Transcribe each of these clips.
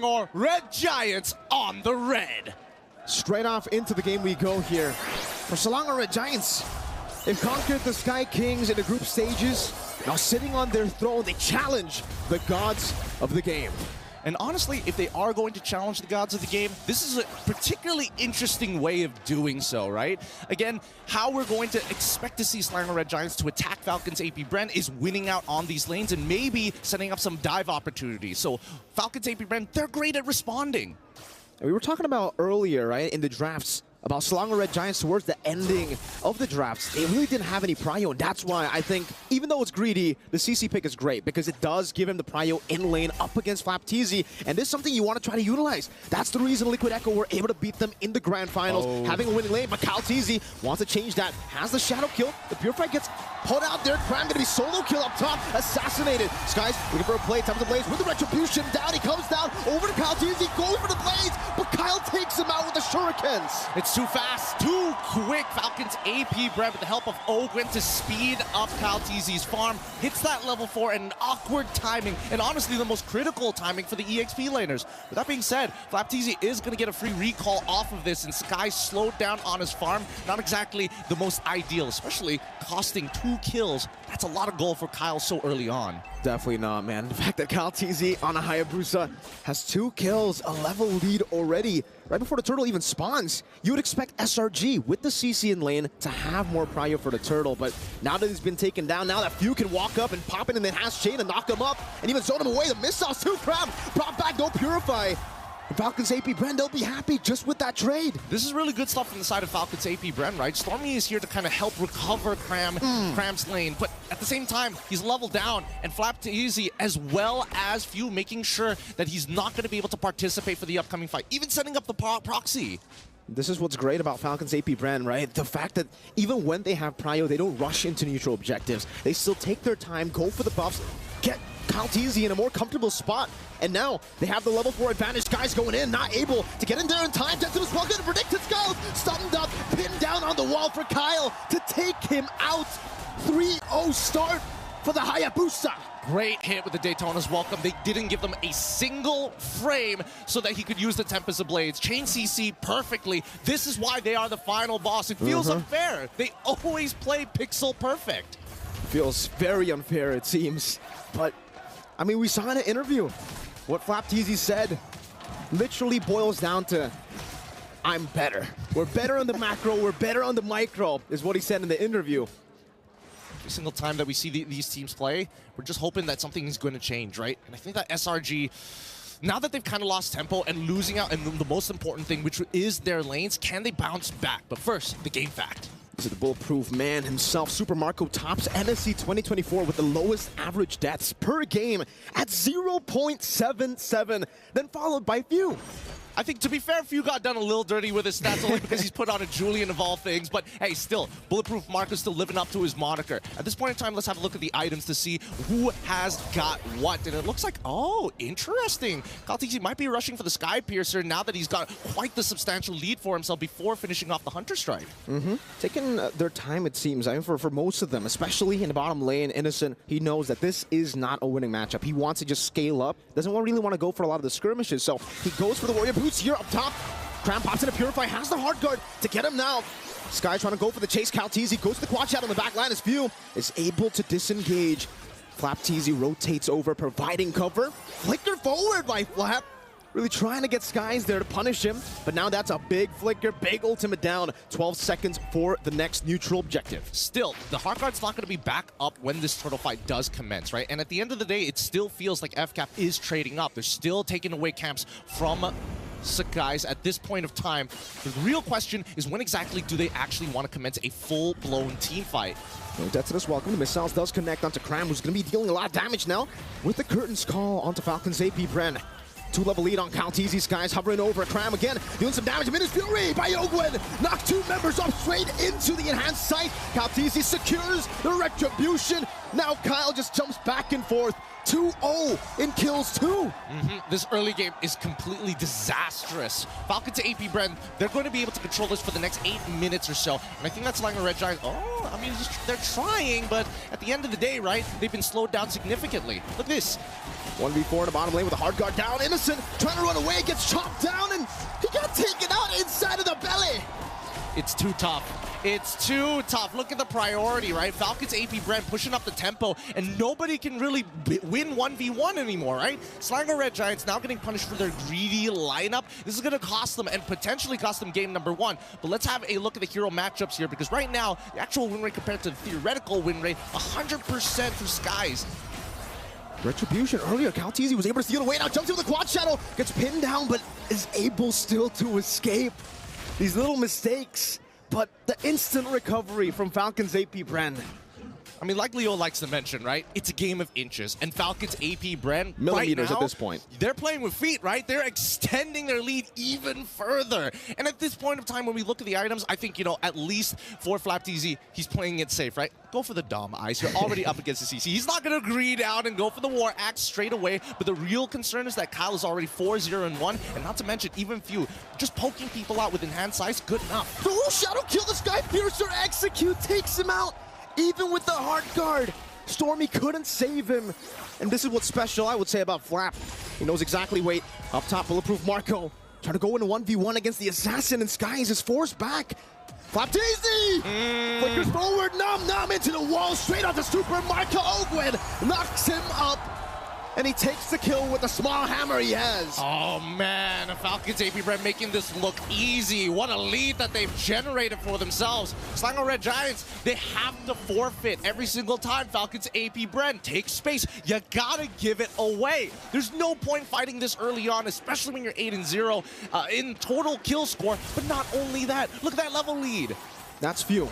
Or Red Giants on the red. Straight off into the game we go here. For Selangor Red Giants, they've conquered the Sky Kings in the group stages. Now sitting on their throne, they challenge the gods of the game. And honestly, if they are going to challenge the gods of the game, this is a particularly interesting way of doing so, right? Again, how we're going to expect to see Selangor Red Giants to attack Falcons AP Bren is winning out on these lanes and maybe setting up some dive opportunities. So Falcons AP Bren, they're great at responding. We were talking about earlier, right, in the drafts, about Selangor Red Giants towards the ending of the drafts. They really didn't have any prio, and that's why I think, even though it's greedy, the CC pick is great, because it does give him the prio in lane up against FCAP, and this is something you want to try to utilize. That's the reason Liquid Echo were able to beat them in the grand finals, having a winning lane, but FCAP wants to change that. Has the shadow kill, the Purify gets pulled out there, Cram gonna be solo kill up top, assassinated. Sky's looking for a play, time for the Blaze with the Retribution, down, he comes down, over to FCAP, goes for the Blaze, but Kyle takes him out with the Shurikens. It's too fast, too quick. Falcons AP Bren with the help of Ogren to speed up FCAP's farm. Hits that level 4 and an awkward timing, and honestly the most critical timing for the EXP laners. With that being said, FCAP is going to get a free recall off of this, and Sky slowed down on his farm. Not exactly the most ideal, especially costing 2 kills. That's a lot of gold for Kyle so early on. Definitely not, man. The fact that FCAP on a Hayabusa has 2 kills, a level lead already, right before the turtle even spawns. You would expect SRG with the CC in lane to have more prio for the turtle, but now that he's been taken down, now that Few can walk up and pop it and then has Chain and knock him up and even zone him away. The missiles too, Crab brought back, no Purify. And Falcons AP Bren, they'll be happy just with that trade. This is really good stuff from the side of Falcons AP Bren, right? Stormy is here to kind of help recover Cram's lane, but at the same time, he's leveled down, and FCAP as well as Few making sure that he's not going to be able to participate for the upcoming fight, even setting up the proxy. This is what's great about Falcons AP Bren, right? The fact that even when they have prio, they don't rush into neutral objectives. They still take their time, go for the buffs, get FCAP in a more comfortable spot. And now they have the level 4 advantage. Sky's going in, not able to get in there in time. Jetson is well good, predicted Skulls, stunned up, pinned down on the wall for Kyle to take him out. 3-0 start for the Hayabusa. Great hit with the Daytona's welcome. They didn't give them a single frame so that he could use the Tempest of Blades. Chain CC perfectly. This is why they are the final boss. It feels unfair. They always play pixel perfect. Feels very unfair, it seems. But, I mean, we saw in an interview what FCAP said literally boils down to, I'm better. We're better on the macro, we're better on the micro, is what he said in the interview. Every single time that we see these teams play, we're just hoping that something is going to change, right? And I think that SRG, now that they've kind of lost tempo and losing out, and the most important thing, which is their lanes, can they bounce back? But first, the game fact. This is the bulletproof man himself. Super Marco tops MSC 2024 with the lowest average deaths per game at 0.77, then followed by Few. I think, to be fair, Few got done a little dirty with his stats only because he's put on a Julian of all things. But hey, still, Bulletproof Marco's still living up to his moniker. At this point in time, let's have a look at the items to see who has got what. And it looks like, oh, interesting. FCAP might be rushing for the Sky Piercer now that he's got quite the substantial lead for himself before finishing off the Hunter Strike. Taking their time, it seems. I mean, for most of them, especially in the bottom lane, Innocent, he knows that this is not a winning matchup. He wants to just scale up. Doesn't really want to go for a lot of the skirmishes. So he goes for the Warrior Boots here up top. Cram pops in a Purify, has the hard guard to get him now. Sky trying to go for the chase. FCAP goes to the quad shot on the back line as Few is able to disengage. FCAP rotates over, providing cover. Flicker forward by Flap. Really trying to get Skies there to punish him, but now that's a big flicker, big ultimate down. 12 seconds for the next neutral objective. Still, the hard guard's not going to be back up when this turtle fight does commence, right? And at the end of the day, it still feels like FCAP is trading up. They're still taking away camps from Skies at this point of time. The real question is, when exactly do they actually want to commence a full-blown team fight? Detonus welcome. The missiles does connect onto Cram, who's going to be dealing a lot of damage now with the Curtains call onto Falcons AP Bren. 2-level lead on FCAP. Skies hovering over Cram again, doing some damage. Minus Fury by Ogwen. Knock 2 members off straight into the enhanced sight. FCAP secures the Retribution. Now Kyle just jumps back and forth. 2-0 in kills too. This early game is completely disastrous. Falcon to AP BREN, they're going to be able to control this for the next 8 minutes or so. And I think that's allowing the Red Giants, I mean, they're trying, but at the end of the day, right, they've been slowed down significantly. Look at this. 1v4 in the bottom lane with a hard guard down. Innocent trying to run away, gets chopped down, and he got taken out inside of the belly. It's too tough. It's too tough. Look at the priority, right? Falcons AP BREN pushing up the tempo, and nobody can really win 1v1 anymore, right? Slinger Red Giants now getting punished for their greedy lineup. This is going to cost them and potentially cost them game number 1. But let's have a look at the hero matchups here, because right now, the actual win rate compared to the theoretical win rate, 100% for Skies. Retribution earlier, Calteezy was able to steal away, now jumps into the quad shadow, gets pinned down, but is able still to escape. These little mistakes, but the instant recovery from Falcons AP BREN. I mean, like Leo likes to mention, right? It's a game of inches. And Falcons AP BREN, millimeters right now, at this point. They're playing with feet, right? They're extending their lead even further. And at this point of time, when we look at the items, I think, you know, at least for FlapTZ, he's playing it safe, right? Go for the Dom Ice. You're already up against the CC. He's not going to greed out and go for the War Axe straight away. But the real concern is that Kyle is already 4-0-1. And not to mention, even few, just poking people out with enhanced size, good enough. The Shadow kill, the Sky Piercer execute, takes him out. Even with the hard guard, Stormy couldn't save him. And this is what's special, I would say, about Flap. He knows exactly, wait, up top, Bulletproof Marco. Trying to go into 1v1 against the Assassin, and Skies is forced back. FlapTZ! Flickers forward, Nom into the wall, straight onto Super Marco. Ogwin knocks him up. And he takes the kill with the small hammer he has. Oh man, Falcons AP BREN making this look easy. What a lead that they've generated for themselves. Slinger Red Giants, they have to forfeit every single time Falcons AP BREN take space. You gotta give it away. There's no point fighting this early on, especially when you're 8-0 in total kill score. But not only that, look at that level lead. That's few.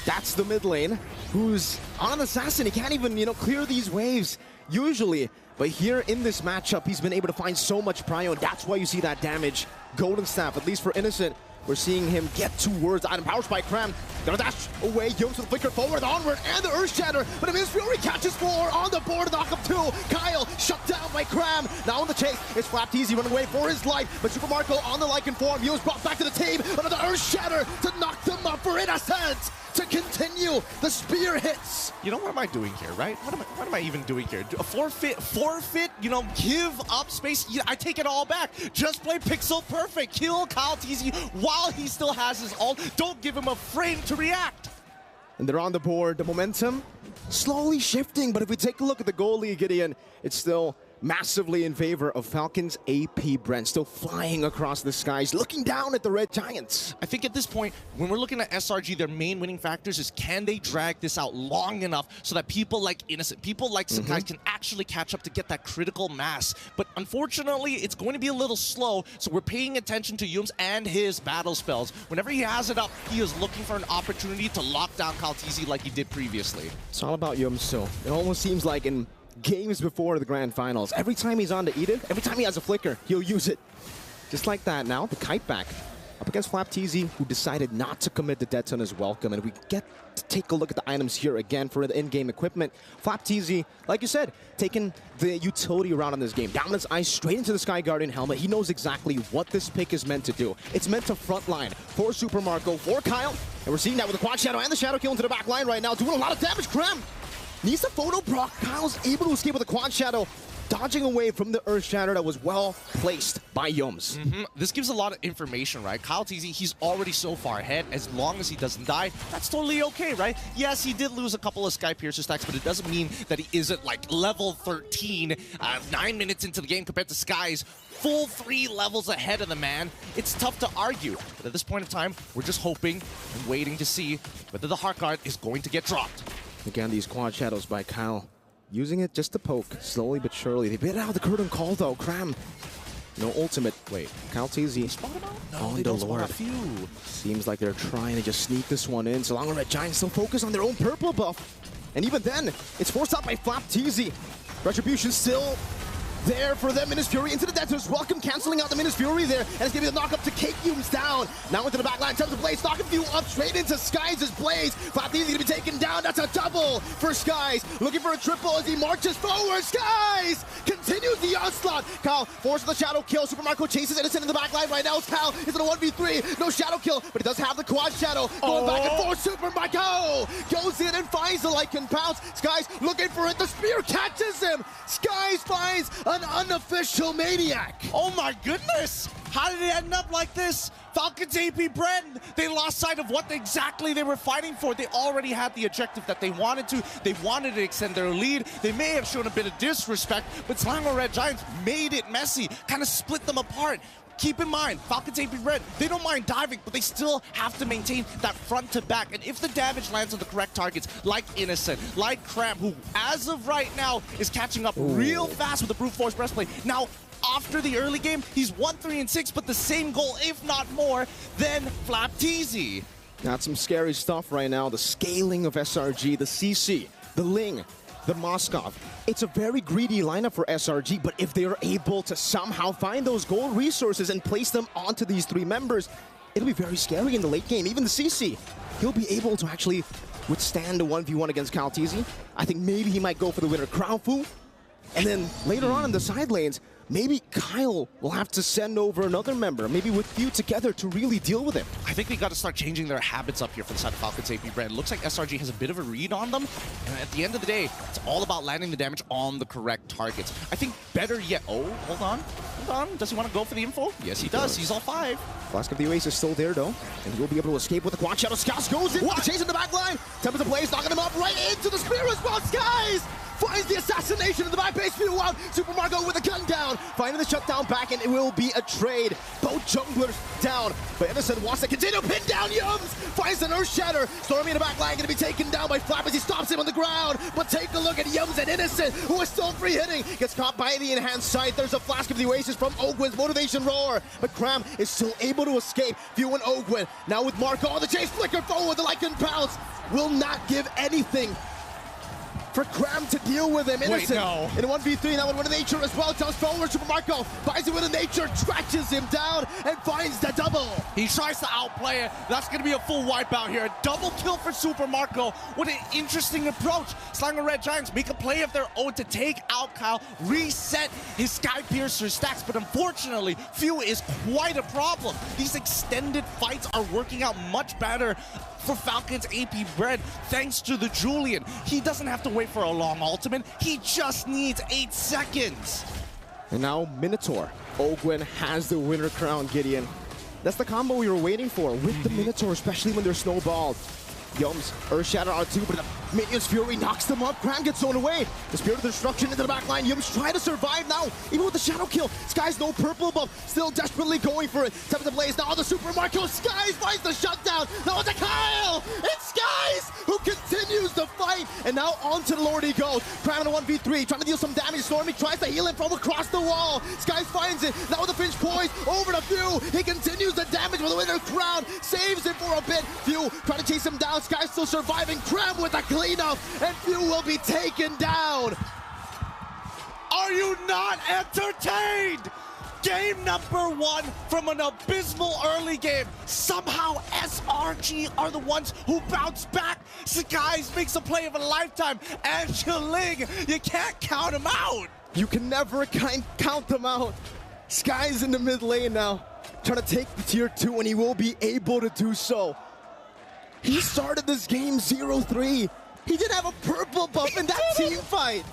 That's the mid lane, who's on an Assassin. He can't even, clear these waves usually. But here in this matchup, he's been able to find so much prio, and that's why you see that damage. Golden Staff, at least for Innocent, we're seeing him get towards the item. Power Spike, Cram, gonna dash away, Young's with the flicker forward, onward, and the Earth Shatter, but Miss Fury catches 4 on the board, knock up 2. Kyle shut down by Cram. Now on the chase, it's FlapTZ running away for his life, but Super Marco on the Lycan form. Young's brought back to the team, another Earth Shatter to knock them up for Innocent. To continue, the spear hits. You know, what am I doing here, right? What am I even doing here? A forfeit, give up space. Yeah, I take it all back. Just play pixel perfect. Kill Calteezy while he still has his ult. Don't give him a frame to react. And they're on the board. The momentum slowly shifting, but if we take a look at the goal lead, Gideon, it's still massively in favor of Falcons AP BREN, still flying across the skies, looking down at the Red Giants. I think at this point, when we're looking at SRG, their main winning factors is, can they drag this out long enough so that people like Innocent, people like Sakai can actually catch up to get that critical mass. But unfortunately, it's going to be a little slow, so we're paying attention to Yums and his battle spells. Whenever he has it up, he is looking for an opportunity to lock down Calteezy like he did previously. It's all about Yums, so it almost seems like in games before the grand finals, every time he's on to Eden, every time he has a flicker, he'll use it. Just like that now, the kite back up against FlapTZ, who decided not to commit the death on his welcome, and we get to take a look at the items here again for the in-game equipment. FlapTZ, like you said, taking the utility route on this game. Dominance Ice straight into the Sky Guardian helmet. He knows exactly what this pick is meant to do. It's meant to frontline for Super Marco, for Kyle, and we're seeing that with the Quad Shadow and the Shadow Kill into the back line right now, doing a lot of damage. Cram needs the photo proc. Kyle's able to escape with the Quad Shadow, dodging away from the Earth Shatter that was well placed by Yums. This gives a lot of information, right? Calteezy, he's already so far ahead. As long as he doesn't die, that's totally okay, right? Yes, he did lose a couple of Sky Piercer stacks, but it doesn't mean that he isn't like level 13, 9 minutes into the game compared to Sky's full 3 levels ahead of the man. It's tough to argue, but at this point in time, we're just hoping and waiting to see whether the Heart Guard is going to get dropped. Again, these Quad Shadows by Kyle, using it just to poke, slowly but surely. They bit out the curtain call though. Cram, no ultimate. Wait, Calteezy on the Lord. Seems like they're trying to just sneak this one in. So long as Red Giants still focus on their own purple buff. And even then, it's forced out by FlapTZ. Retribution still there for them. Minus Fury into the Debtors. Welcome canceling out the Minus Fury there. And it's going to be the knock up to Cake Humes down. Now into the back line. Attempts to Blaze. Knocking Few up straight into Skies as Blaze. Flap easy to be taken down. That's a double for Skies. Looking for a triple as he marches forward. Skies continues the onslaught. Kyle forces the shadow kill. Super Marco chases Innocent in the back line right now. Kyle is in a 1v3. No shadow kill, but he does have the quad shadow. Going back and forth. Super Marco goes in and finds the Lycan pounce. Skies looking for it. The spear catches him. Skies finds an unofficial Maniac. Oh my goodness! How did it end up like this? Falcons AP Bren, they lost sight of what exactly they were fighting for. They already had the objective that they wanted to. They wanted to extend their lead. They may have shown a bit of disrespect, but Slango Red Giants made it messy, kind of split them apart. Keep in mind, Falcons AP Bren, they don't mind diving, but they still have to maintain that front to back. And if the damage lands on the correct targets, like Innocent, like Cram, who as of right now is catching up real fast with the Brute Force Breastplate. Now, after the early game, he's 1-3-6, but the same goal, if not more, than Flap TZ. That's some scary stuff right now. The scaling of SRG, the CC, the Ling, the Moskov. It's a very greedy lineup for SRG, but if they are able to somehow find those gold resources and place them onto these three members, it'll be very scary in the late game. Even the CC, he'll be able to actually withstand a 1v1 against Kyle TZ. I think maybe he might go for the winner Crown Fu. And then later on in the side lanes, maybe Kyle will have to send over another member, maybe with Few together to really deal with him. I think they got to start changing their habits up here for the side of Falcons AP Bren. It looks like SRG has a bit of a read on them, and at the end of the day, it's all about landing the damage on the correct targets. I think better yet... Oh, hold on. Does he want to go for the info? Yes, he does. He's all 5. Flask of the Oasis still there, though, and he'll be able to escape with the Quad Shadow. Skies goes in, the chase in the back line. Tempest of Blaze knocking him up right into the spear as well. Skies finds the assassination in the back base. Few out. Super Marco with the gun down. Finding the shutdown back, and it will be a trade. Both junglers down, but Innocent wants to continue. Pin down Yums. Finds an Earth Shatter. Stormy in the back line going to be taken down by Flap as he stops him on the ground. But take a look at Yums and Innocent, who is still free hitting. Gets caught by the enhanced sight. There's a Flask of the Oasis from Ogwin's Motivation Roar. But Cram is still able to escape. Few and Ogwin. Now with Marco on the chase. Flicker forward. The Lycan pounce will not give anything for Cram to deal with him. Innocent in a 1v3, now with a nature as well. Jumps forward, Super Marco buys it with a nature, scratches him down, and finds the double. He tries to outplay it. That's going to be a full wipeout here. A double kill for Super Marco. What an interesting approach. Slango Red Giants make a play of their own to take out Kyle, reset his Sky Piercer stacks, but unfortunately, Few is quite a problem. These extended fights are working out much better for Falcons AP Bren, thanks to the Julian. He doesn't have to wait for a long ultimate. He just needs 8 seconds. And now Minotaur. Ogwin has the winner crown, Gideon. That's the combo we were waiting for with the Minotaur, especially when they're snowballed. Yums, Earth Shatter R2, but the Minion's Fury knocks them up. Cram gets thrown away. The Spirit of Destruction into the back line. Yums try to survive now, even with the Shadow Kill. Skies no purple buff, still desperately going for it. Tempest of Blaze now on the Super Marco. Skies finds the shutdown. Now it's a Kyle. It's Skies who continues the fight. And now onto the Lord he goes. Cram in a 1v3, trying to deal some damage. Stormy tries to heal him from across the wall. Skies finds it. Now with the Finch poise over to Few. He continues the damage with the winner crown. Saves it for a bit. Few trying to chase him down. Skies still surviving. Cram with a cleanup, and Few will be taken down. Are you not entertained? Game number 1 from an abysmal early game. Somehow SRG are the ones who bounce back. Skies makes a play of a lifetime. And Ling, you can't count him out. You can never count them out. Skies in the mid lane now, trying to take the tier 2, and he will be able to do so. He started this game 0-3. He didn't have a purple buff in that team fight.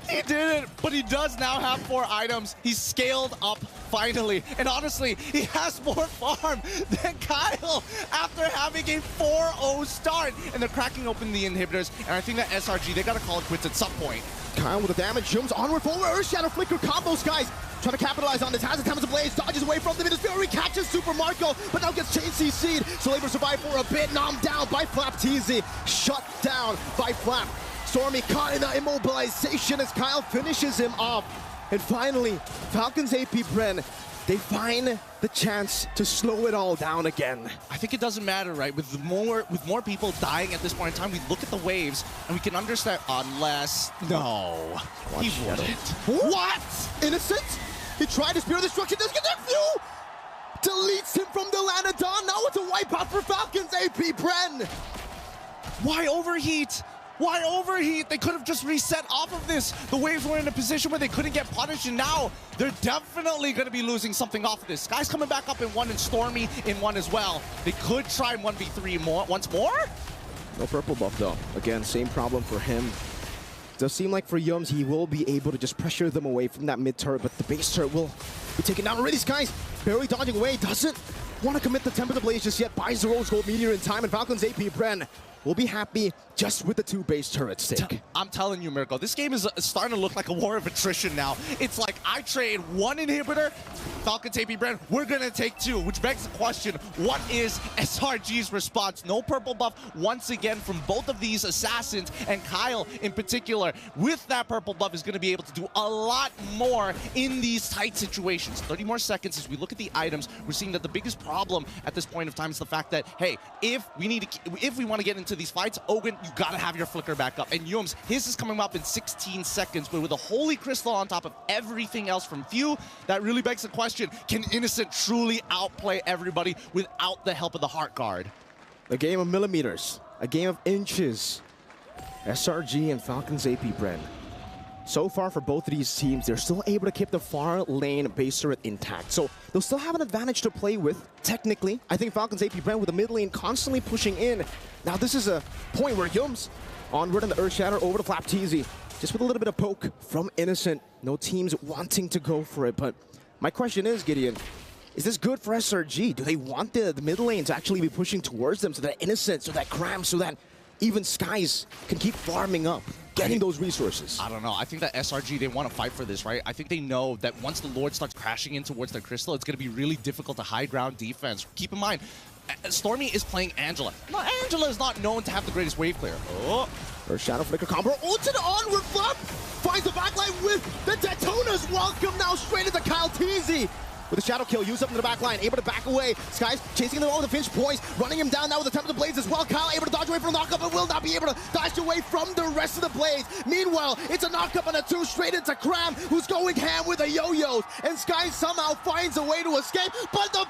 He didn't, but he does now have 4 items. He's scaled up finally. And honestly, he has more farm than Kyle after having a 4-0 start. And they're cracking open the inhibitors. And I think that SRG, they got to call it quits at some point. Kyle with the damage, jumps onward forward. Earth Shadow Flicker combos, guys. Trying to capitalize on this, has a Tempest of Blaze, dodges away from the Minus Fury, catches Super Marco, but now gets chain CC'd. So able to survive for a bit, nommed down by Flap TZ. Shut down by Flap. Stormy caught in the immobilization as Kyle finishes him off. And finally, Falcons AP Bren, they find the chance to slow it all down again. I think it doesn't matter, right? With more people dying at this point in time, we look at the waves and we can understand. Unless no, he wouldn't. What? Innocent? He tried to spear destruction. Doesn't get that few. Deletes him from the Lanadon. Now it's a wipeout for Falcons. AP Bren. Why overheat? Why overheat? They could have just reset off of this. The waves were in a position where they couldn't get punished, and now they're definitely going to be losing something off of this. Sky's coming back up in one, and Stormy in one as well. They could try 1v3 once more. No purple buff, though. Again, same problem for him. Does seem like for Yums, he will be able to just pressure them away from that mid turret, but the base turret will be taken down already. Sky's barely dodging away, doesn't want to commit the Temper the Blaze just yet, buys the Rose Gold Meteor in time, and Falcons AP Bren will be happy just with the 2 base turret stick. I'm telling you, Mirko, this game is starting to look like a war of attrition now. It's like I trade 1 inhibitor, Falcons AP Bren, we're going to take 2, which begs the question, what is SRG's response? No purple buff once again from both of these assassins, and Kyle in particular, with that purple buff, is going to be able to do a lot more in these tight situations. 30 more seconds as we look at the items. We're seeing that the biggest problem at this point of time is the fact that, hey, if we want to get into these fights, Ogun, you gotta have your flicker back up. And Yums, his is coming up in 16 seconds, but with a Holy Crystal on top of everything else from Few, that really begs the question, can Innocent truly outplay everybody without the help of the Heart Guard? A game of millimeters, a game of inches. SRG and Falcons AP Bren. So far for both of these teams, they're still able to keep the far lane base turret intact. So they'll still have an advantage to play with, technically. I think Falcons AP Bren with the mid lane constantly pushing in. Now this is a point where Yums onward in the Earth Shatter over to Flap Teasy. Just with a little bit of poke from Innocent. No teams wanting to go for it. But my question is, Gideon, is this good for SRG? Do they want the mid lane to actually be pushing towards them so that Innocent, so that Cram, so that even Skies can keep farming up, getting those resources? I don't know. I think that SRG, they want to fight for this, right? I think they know that once the Lord starts crashing in towards their crystal, it's going to be really difficult to high ground defense. Keep in mind, Stormy is playing Angela. Now, Angela is not known to have the greatest wave clear. Oh. Her Shadow Flicker combo, ulted onward flop, finds the backline with the Detonas. Welcome now straight into Kyle Teasy. With a shadow kill, used up in the back line, able to back away. Skies chasing them all with the Finch poise, running him down now with the Temper of the Blades as well. Kyle able to dodge away from the knockup, but will not be able to dodge away from the rest of the Blades. Meanwhile, it's a knockup and a 2 straight into Cram, who's going ham with the yo-yos. And Skies somehow finds a way to escape, but the